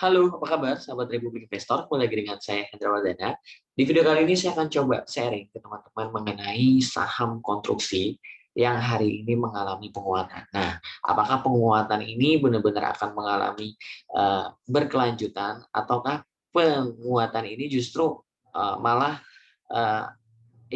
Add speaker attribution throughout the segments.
Speaker 1: Halo, apa kabar sahabat Republik Investor? Kembali lagi dengan saya Hendra Wardana. Di video kali ini saya akan coba sharing ke teman-teman mengenai saham konstruksi yang hari ini mengalami penguatan. Nah, apakah penguatan ini benar-benar akan mengalami berkelanjutan ataukah penguatan ini justru malah eh,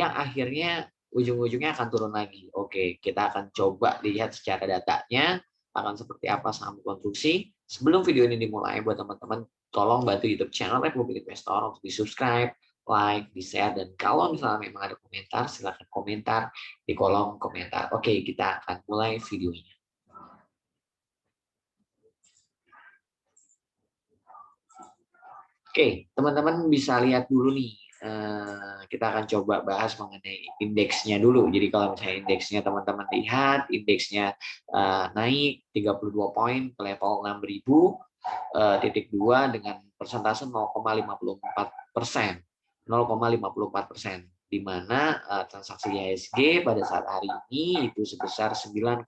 Speaker 1: yang akhirnya ujung-ujungnya akan turun lagi. Oke, kita akan coba lihat secara datanya akan seperti apa saham konstruksi. Sebelum video ini dimulai, buat teman-teman tolong bantu YouTube channel Republik Investor untuk di-subscribe, like, di-share, dan kalau misalnya memang ada komentar, silahkan komentar di kolom komentar. Oke, kita akan mulai videonya. Oke, teman-teman bisa lihat dulu nih. Kita akan coba bahas mengenai indeksnya dulu. Jadi kalau misalnya indeksnya teman-teman lihat, indeksnya naik 32 poin ke level 6.000.2 dengan persentase 0,54%. 0,54%. Di mana transaksi IHSG pada saat hari ini itu sebesar 9,3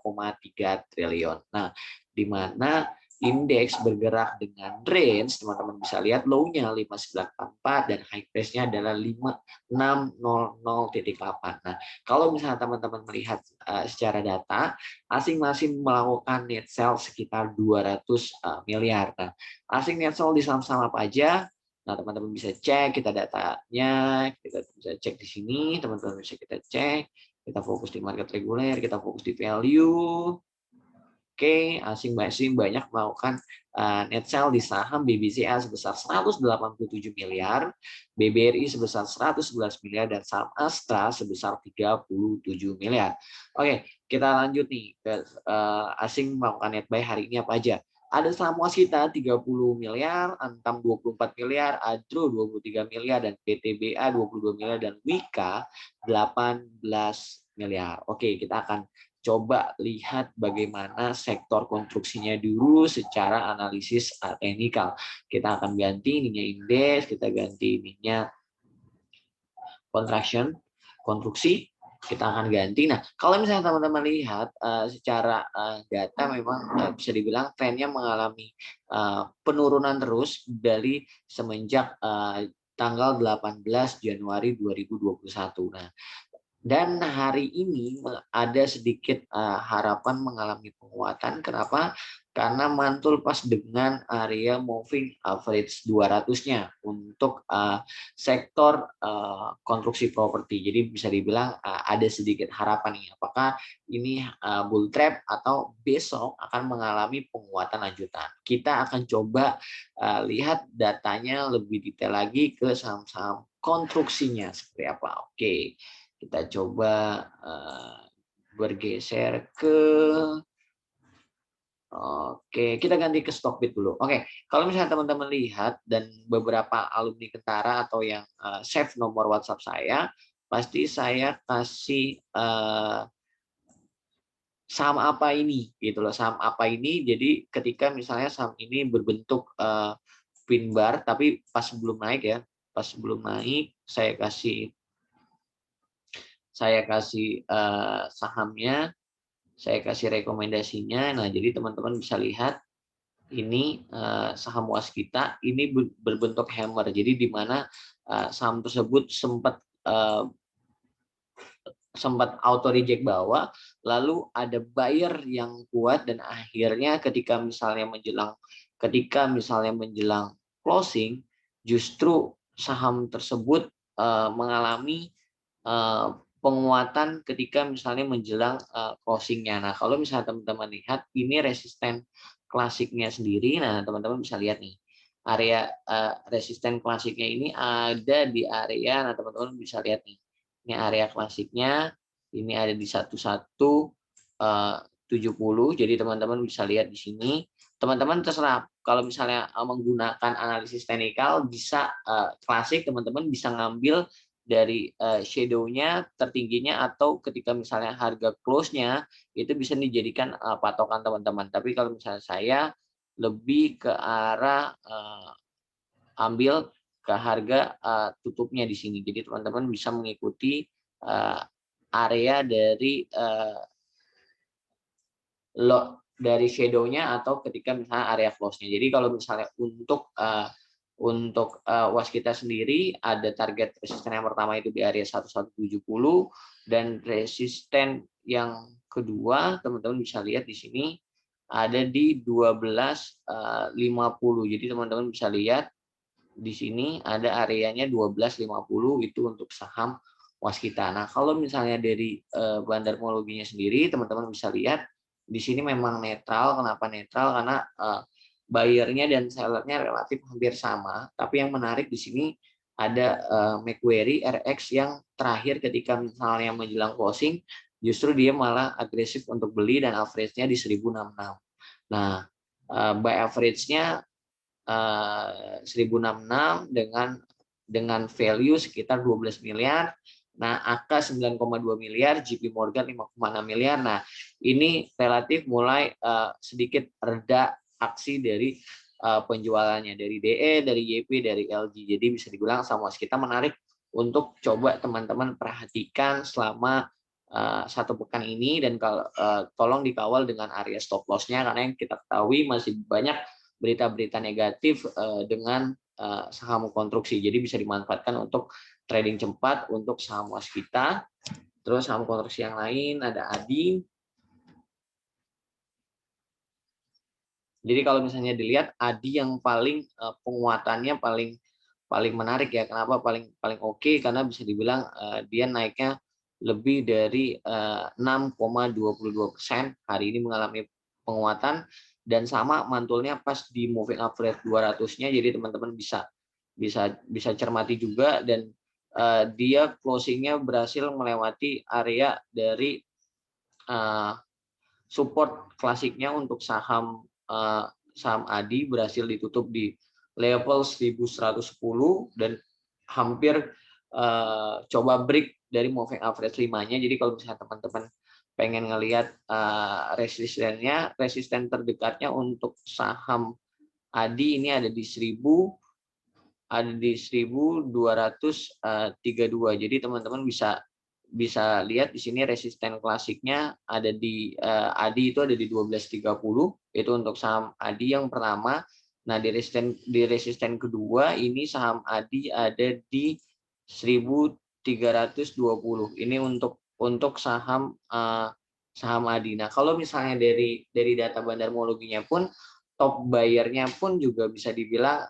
Speaker 1: triliun. Nah, di mana indeks bergerak dengan range, teman-teman bisa lihat low-nya 5944 dan high price-nya adalah 5600.8. Nah, kalau misalnya teman-teman melihat secara data, masing-masing melakukan net sell sekitar 200 miliar. Nah, asing net sell di saham-saham apa aja? Nah, teman-teman bisa cek kita datanya, kita bisa cek di sini, teman-teman bisa kita cek, kita fokus di market reguler, kita fokus di value. Oke, asing banyak melakukan net sell di saham BBCA sebesar 187 miliar, BBRI sebesar 111 miliar, dan saham Astra sebesar 37 miliar. Oke, kita lanjut nih ke asing melakukan net buy hari ini apa aja. Ada saham Wasita 30 miliar, Antam 24 miliar, Adro 23 miliar, dan PTBA 22 miliar, dan Wika 18 miliar. Oke, kita akan coba lihat bagaimana sektor konstruksinya dulu secara analisis teknikal. Kita akan ganti ininya indeks, kita ganti ininya konstruksi, kita akan ganti. Nah, kalau misalnya teman-teman lihat secara data memang bisa dibilang trennya mengalami penurunan terus dari semenjak tanggal 18 Januari 2021. Nah, dan hari ini ada sedikit harapan mengalami penguatan. Kenapa? Karena mantul pas dengan area moving average 200-nya untuk sektor konstruksi properti. Jadi bisa dibilang ada sedikit harapan nih. Apakah ini bull trap atau besok akan mengalami penguatan lanjutan. Kita akan coba lihat datanya lebih detail lagi ke saham-saham konstruksinya seperti apa. Oke. Kita coba bergeser ke Oke, kita ganti ke Stockbit dulu. Oke, kalau misalnya teman-teman lihat dan beberapa alumni Kentara atau yang save nomor WhatsApp saya, pasti saya kasih saham apa ini gitu loh, saham apa ini. Jadi ketika misalnya saham ini berbentuk pin bar tapi pas sebelum naik ya, pas sebelum naik saya kasih sahamnya, saya kasih rekomendasinya. Nah, jadi teman-teman bisa lihat ini saham Waskita ini berbentuk hammer. Jadi di mana saham tersebut sempat auto reject bawah, lalu ada buyer yang kuat dan akhirnya ketika misalnya menjelang closing, justru saham tersebut mengalami penguatan ketika misalnya menjelang closingnya. Nah, kalau misalnya teman-teman lihat ini resisten klasiknya sendiri, nah teman-teman bisa lihat nih area resisten klasiknya ini ada di area, nah teman-teman bisa lihat nih, ini area klasiknya, ini ada di 1170. Jadi teman-teman bisa lihat di sini. Teman-teman terserah kalau misalnya menggunakan analisis teknikal bisa klasik, teman-teman bisa ngambil dari shadow-nya tertingginya atau ketika misalnya harga close-nya itu bisa dijadikan patokan teman-teman. Tapi kalau misalnya saya lebih ke arah ambil ke harga tutupnya di sini. Jadi teman-teman bisa mengikuti area dari dari shadow-nya atau ketika misalnya area close-nya. Jadi kalau misalnya untuk waskita sendiri ada target resisten yang pertama itu di area 1170 dan resisten yang kedua teman-teman bisa lihat di sini ada di 1250. Jadi teman-teman bisa lihat di sini ada areanya 1250 itu untuk saham waskita. Nah, kalau misalnya dari bandarmologinya sendiri teman-teman bisa lihat di sini memang netral. Kenapa netral? Karena buyer-nya dan seller-nya relatif hampir sama, tapi yang menarik di sini ada Macquarie RX yang terakhir ketika misalnya menjelang closing justru dia malah agresif untuk beli dan average-nya di 1066. Nah, buy average-nya 1066 dengan value sekitar 12 miliar. Nah, AK 9,2 miliar, JP Morgan 5,6 miliar. Nah, ini relatif mulai sedikit reda aksi dari penjualannya dari DE, dari YP, dari LG. Jadi bisa dibilang saham waskita menarik untuk coba teman-teman perhatikan selama satu pekan ini dan tolong dikawal dengan area stop loss-nya karena yang kita ketahui masih banyak berita-berita negatif dengan saham konstruksi. Jadi bisa dimanfaatkan untuk trading cepat untuk saham waskita. Terus saham konstruksi yang lain ada ADI. Jadi kalau misalnya dilihat ADI yang paling penguatannya paling menarik ya. Kenapa paling oke? Karena bisa dibilang dia naiknya lebih dari 6,22%. Hari ini mengalami penguatan dan sama mantulnya pas di moving average 200-nya. Jadi teman-teman bisa cermati juga dan dia closingnya berhasil melewati area dari support klasiknya untuk saham ADI berhasil ditutup di level 1110 dan hampir coba break dari moving average 5-nya. Jadi kalau misalnya teman-teman pengen ngelihat resisten terdekatnya untuk saham ADI ini ada di 1232. Jadi teman-teman bisa lihat di sini resisten klasiknya ada di ADI itu ada di 1230, itu untuk saham ADI yang pertama. Nah, di resisten kedua ini saham ADI ada di 1320. Ini untuk saham ADI. Nah, kalau misalnya dari data bandarmologinya pun top buyer-nya pun juga bisa dibilang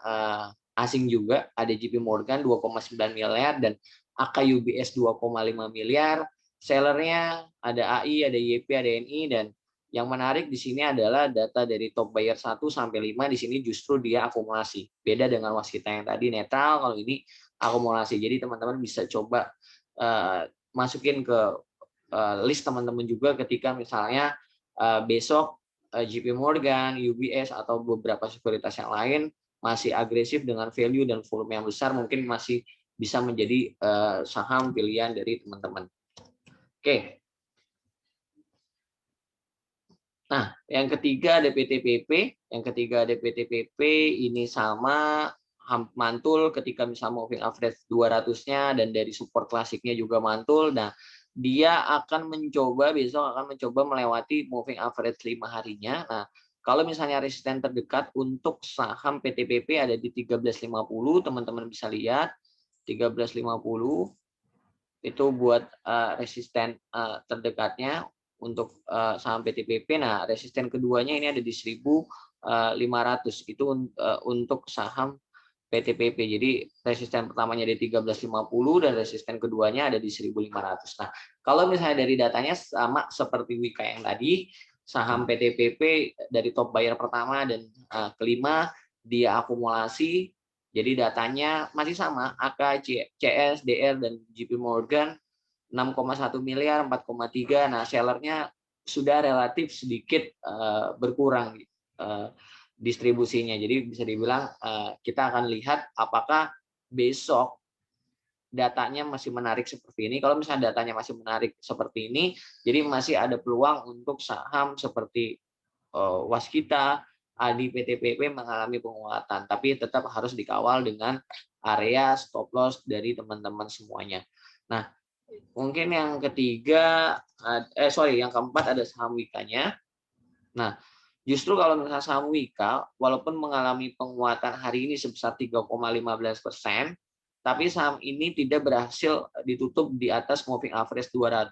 Speaker 1: asing juga, ada JP Morgan 2,9 miliar dan AK UBS 2,5 miliar, sellernya ada AI, ada YP, ada NI, dan yang menarik di sini adalah data dari top buyer 1 sampai 5 di sini justru dia akumulasi. Beda dengan waskita yang tadi netral, kalau ini akumulasi. Jadi teman-teman bisa coba masukin ke list teman-teman juga ketika misalnya besok JP Morgan, UBS atau beberapa sekuritas yang lain masih agresif dengan value dan volume yang besar, mungkin masih bisa menjadi saham pilihan dari teman-teman. Oke. Nah, yang ketiga ada PTPP. Yang ketiga ada PTPP, ini sama mantul ketika misalnya moving average 200-nya dan dari support klasiknya juga mantul. Nah, dia besok akan mencoba melewati moving average 5 harinya. Nah, kalau misalnya resisten terdekat untuk saham PTPP ada di 1350, teman-teman bisa lihat 1350 itu buat resisten terdekatnya untuk saham PTPP. Nah, resisten keduanya ini ada di 1500 itu untuk saham PTPP. Jadi resisten pertamanya di 1350 dan resisten keduanya ada di 1500. Nah, kalau misalnya dari datanya sama seperti Wika yang tadi, saham PTPP dari top buyer pertama dan kelima dia akumulasi. Jadi datanya masih sama, AK, CS, DR, dan JP Morgan 6,1 miliar, 4,3. Nah, sellernya sudah relatif sedikit berkurang distribusinya. Jadi bisa dibilang kita akan lihat apakah besok datanya masih menarik seperti ini. Kalau misalnya datanya masih menarik seperti ini, jadi masih ada peluang untuk saham seperti waskita, ADI, PTPP mengalami penguatan, tapi tetap harus dikawal dengan area stop loss dari teman-teman semuanya. Nah, mungkin yang keempat ada saham Wika-nya. Nah, Justru kalau misalnya saham Wika, walaupun mengalami penguatan hari ini sebesar 3,15%, tapi saham ini tidak berhasil ditutup di atas moving average 200,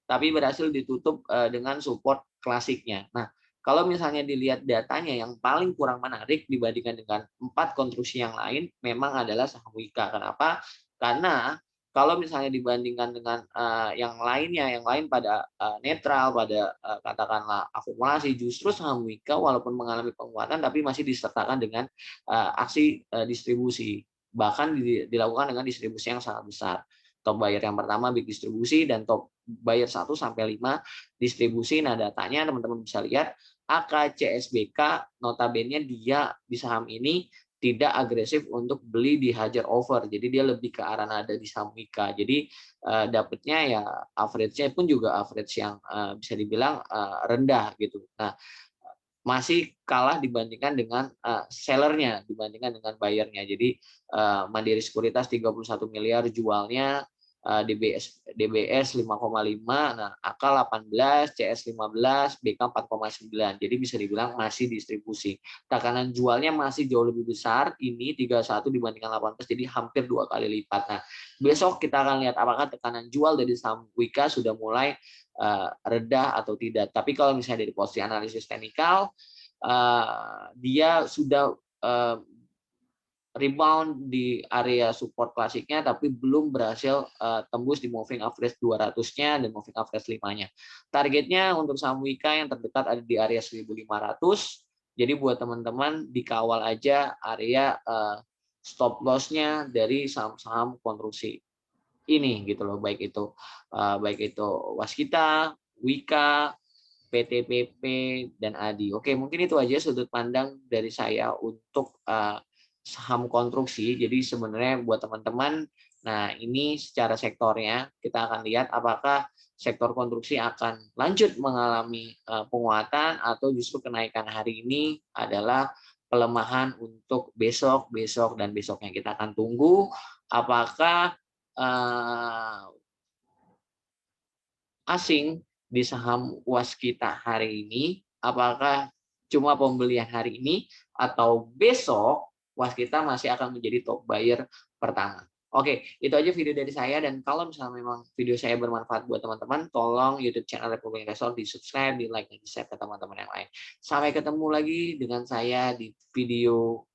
Speaker 1: tapi berhasil ditutup dengan support klasiknya. Nah, kalau misalnya dilihat datanya yang paling kurang menarik dibandingkan dengan 4 konstruksi yang lain, memang adalah saham Wika. Kenapa? Karena kalau misalnya dibandingkan dengan yang lainnya, yang lain pada netral, pada katakanlah akumulasi, justru saham Wika walaupun mengalami penguatan tapi masih disertakan dengan aksi distribusi, bahkan dilakukan dengan distribusi yang sangat besar. Top buyer yang pertama big distribusi dan top buyer 1 sampai 5 distribusi. Nah, datanya teman-teman bisa lihat AKCSBK notabene dia di saham ini tidak agresif untuk beli di hajar over. Jadi dia lebih ke arah nada di saham Wika. Jadi dapatnya ya average-nya pun juga average yang bisa dibilang rendah gitu. Nah, masih kalah dibandingkan dengan sellernya, dibandingkan dengan buyernya. Jadi Mandiri Sekuritas 31 miliar jualnya, DBS 5,5, nah AK 18, CS 15, BK 4,9. Jadi bisa dibilang masih distribusi. Tekanan jualnya masih jauh lebih besar, ini 31 dibandingkan 18, jadi hampir 2 kali lipat. Nah, besok kita akan lihat apakah tekanan jual dari saham Wika sudah mulai reda atau tidak. Tapi kalau misalnya dari posisi analisis teknikal, dia sudah rebound di area support klasiknya, tapi belum berhasil tembus di moving average 200-nya dan moving average 5-nya. Targetnya untuk saham Wika yang terdekat ada di area 1.500. Jadi buat teman-teman dikawal aja area stop loss-nya dari saham-saham konstruksi ini gitu loh, baik itu Waskita, Wika, PTPP, dan ADI. Oke, mungkin itu aja sudut pandang dari saya untuk saham konstruksi. Jadi sebenarnya buat teman-teman, nah ini secara sektornya kita akan lihat apakah sektor konstruksi akan lanjut mengalami penguatan atau justru kenaikan hari ini adalah pelemahan untuk besok, dan besoknya. Kita akan tunggu apakah asing di saham Waskita hari ini, apakah cuma pembelian hari ini atau besok Waskita masih akan menjadi top buyer pertama. Oke, itu aja video dari saya, dan kalau misalnya memang video saya bermanfaat buat teman-teman, tolong YouTube channel Republik Investor di-subscribe, di-like, dan di-share ke teman-teman yang lain. Sampai ketemu lagi dengan saya di video